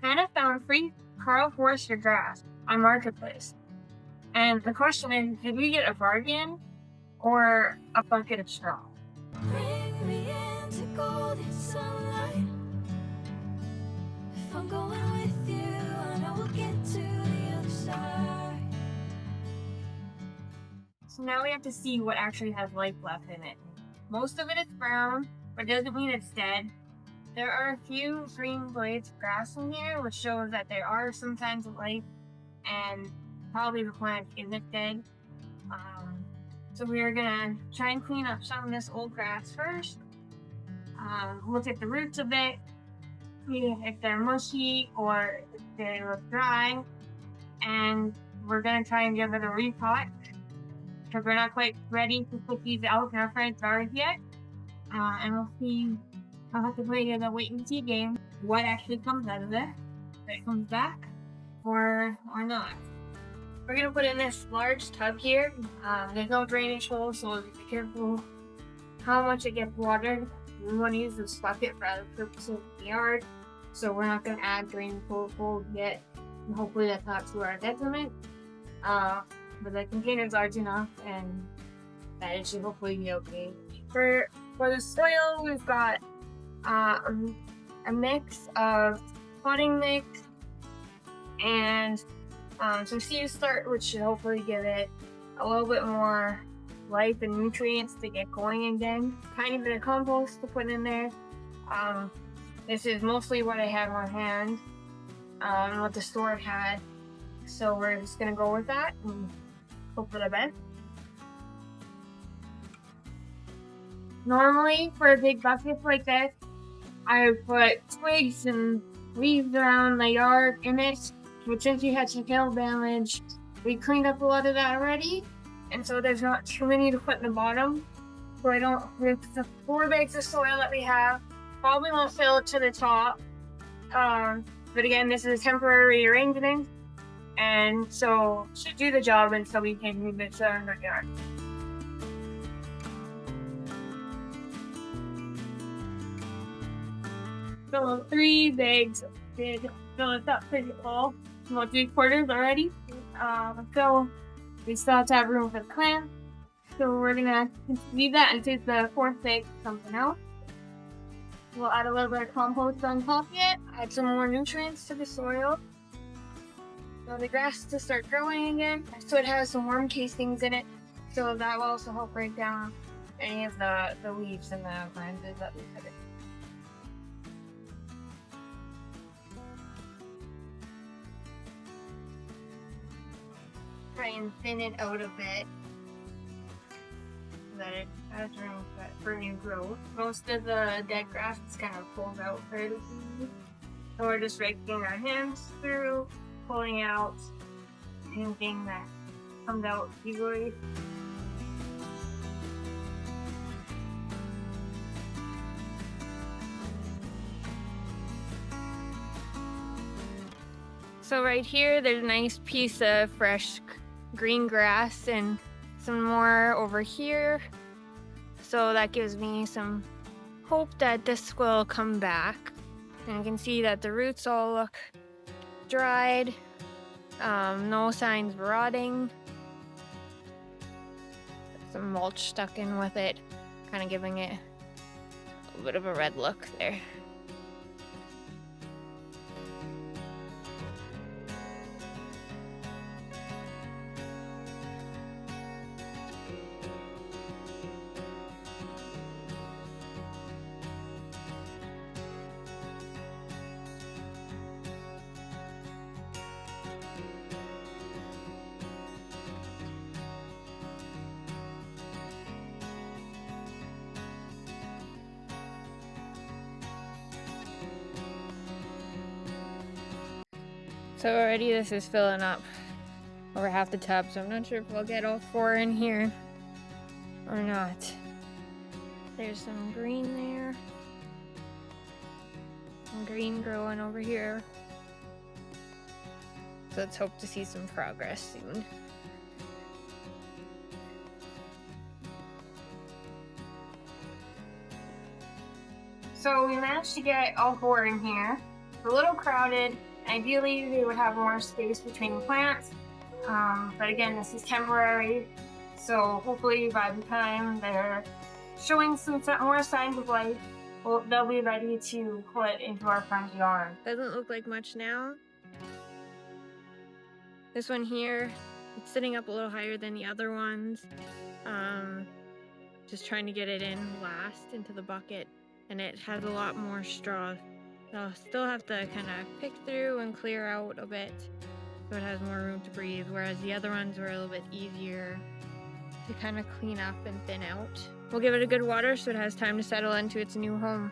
Hannah found free Carl Forster grass on Marketplace. And the question is, did we get a bargain or a bucket of straw? Bring me into golden sunlight. If I'm going with you, I know we'll get to the other side. So now we have to see what actually has life left in it. Most of it is brown, but doesn't mean it's dead. There are a few green blades of grass in here, which shows that there are some signs of life, and probably the plant isn't dead. So we are gonna try and clean up some of this old grass first. Look at the roots of it, see if they're mushy or if they look dry, and we're gonna try and give it a repot because we're not quite ready to put these out in our front yard yet. And we'll see. I'll have to play in a wait and see game what actually comes out of it, if it comes back or not. We're gonna put in this large tub here. There's no drainage hole, so be careful how much it gets watered. We want to use this bucket for other purposes in the yard, so we're not gonna add drainage hole yet. And hopefully that's not to our detriment. But the container's large enough, and that it should hopefully be okay. For the soil, we've got a mix of potting mix and some seed start, which should hopefully give it a little bit more life and nutrients to get going again. Tiny bit of compost to put in there. This is mostly what I have on hand, what the store had. So we're just gonna go with that and hope for the best. Normally, for a big bucket like this, I would put twigs and leaves around the yard in it, but since we had some hail damage, we cleaned up a lot of that already, and so there's not too many to put in the bottom. So with the 4 bags of soil that we have, probably won't fill it to the top. But again, this is a temporary arrangement, and so should do the job until we can move it to our yard. So 3 bags did fill it up pretty full, about 3/4 already. So we still have to have room for the plant. So we're gonna leave that and take the 4th bag for something else. We'll add a little bit of compost on top of it, add some more nutrients to the soil. So the grass to start growing again. So it has some worm casings in it, so that will also help break down any of the leaves and the branches that we put in. Try and thin it out a bit so that it has room for new growth. Most of the dead grass is kind of pulled out fairly easily. So we're just raking our hands through, pulling out anything that comes out easily. So right here, there's a nice piece of fresh green grass and some more over here. So that gives me some hope that this will come back. And you can see that the roots all look dried. No signs of rotting. Some mulch stuck in with it, kind of giving it a little bit of a red look there. So already this is filling up over half the tub, so I'm not sure if we'll get all 4 in here or not. There's some green there. Some green growing over here. So let's hope to see some progress soon. So we managed to get all 4 in here. It's a little crowded, Ideally, they would have more space between plants, but again, this is temporary, so hopefully by the time they're showing some more signs of life, they'll be ready to put into our front yard. Doesn't look like much now. This one here, it's sitting up a little higher than the other ones. Just trying to get it in last into the bucket, and it has a lot more straw. So I'll still have to kind of pick through and clear out a bit so it has more room to breathe, whereas the other ones were a little bit easier to kind of clean up and thin out. We'll give it a good water so it has time to settle into its new home.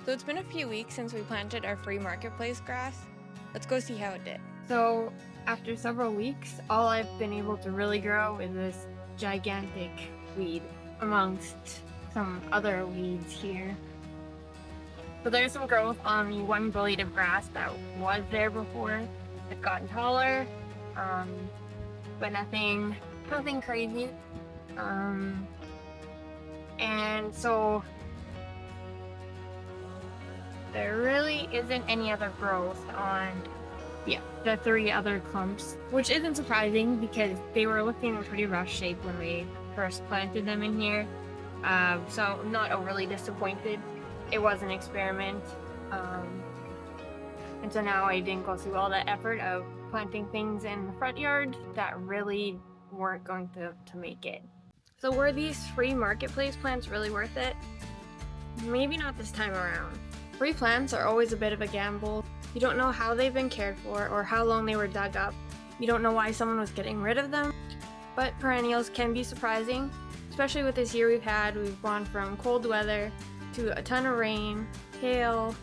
So it's been a few weeks since we planted our free marketplace grass. Let's go see how it did. So after several weeks, all I've been able to really grow is this gigantic weed amongst some other weeds here. So there's some growth on the one blade of grass that was there before. It's gotten taller, but nothing crazy. And so there really isn't any other growth on the 3 other clumps, which isn't surprising because they were looking in pretty rough shape when we first planted them in here. So I'm not overly disappointed. It was an experiment. And so now I didn't go through all that effort of planting things in the front yard that really weren't going to make it. So were these free marketplace plants really worth it? Maybe not this time around. Free plants are always a bit of a gamble. You don't know how they've been cared for or how long they were dug up. You don't know why someone was getting rid of them. But perennials can be surprising, especially with this year we've had. We've gone from cold weather to a ton of rain, hail,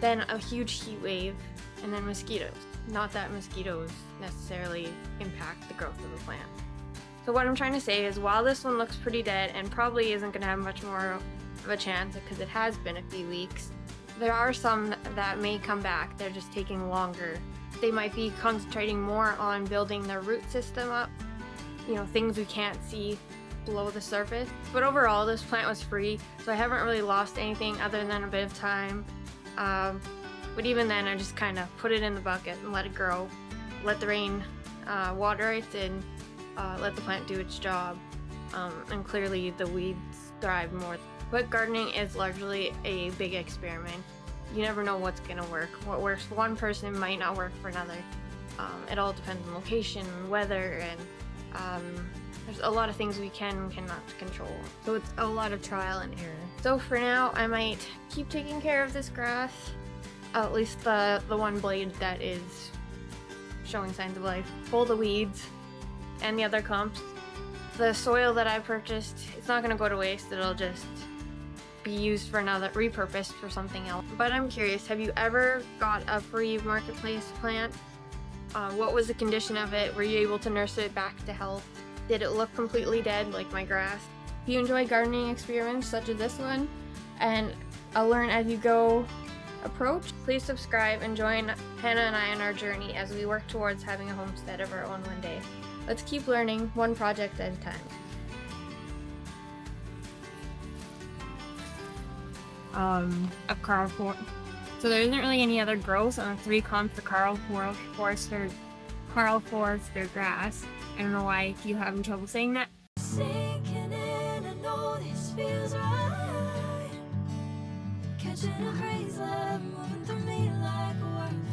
then a huge heat wave, and then mosquitoes. Not that mosquitoes necessarily impact the growth of a plant. So what I'm trying to say is while this one looks pretty dead and probably isn't going to have much more of a chance because it has been a few weeks, there are some that may come back. They're just taking longer. They might be concentrating more on building their root system up, things we can't see below the surface. But overall, this plant was free, so I haven't really lost anything other than a bit of time. But even then, I just kind of put it in the bucket and let it grow, let the rain water it, and let the plant do its job. And clearly the weeds thrive more. But gardening is largely a big experiment. You never know what's gonna work. What works for one person might not work for another. It all depends on location, weather, and there's a lot of things we can and cannot control. So it's a lot of trial and error. So for now, I might keep taking care of this grass, at least the one blade that is showing signs of life. Pull the weeds and the other clumps. The soil that I purchased, it's not gonna go to waste. It'll just be used for repurposed for something else. But I'm curious, have you ever got a free marketplace plant? What was the condition of it? Were you able to nurse it back to health? Did it look completely dead like my grass? If you enjoy gardening experiments such as this one, and a learn as you go approach, please subscribe and join Hannah and I on our journey as we work towards having a homestead of our own one day. Let's keep learning one project at a time. Of Carl Forest. So there isn't really any other growth on the 3 clumps of Carl Forest or grass. I don't know why you having trouble saying that. Sinking in, I know this feels right. Catching a crazy love moving through me like a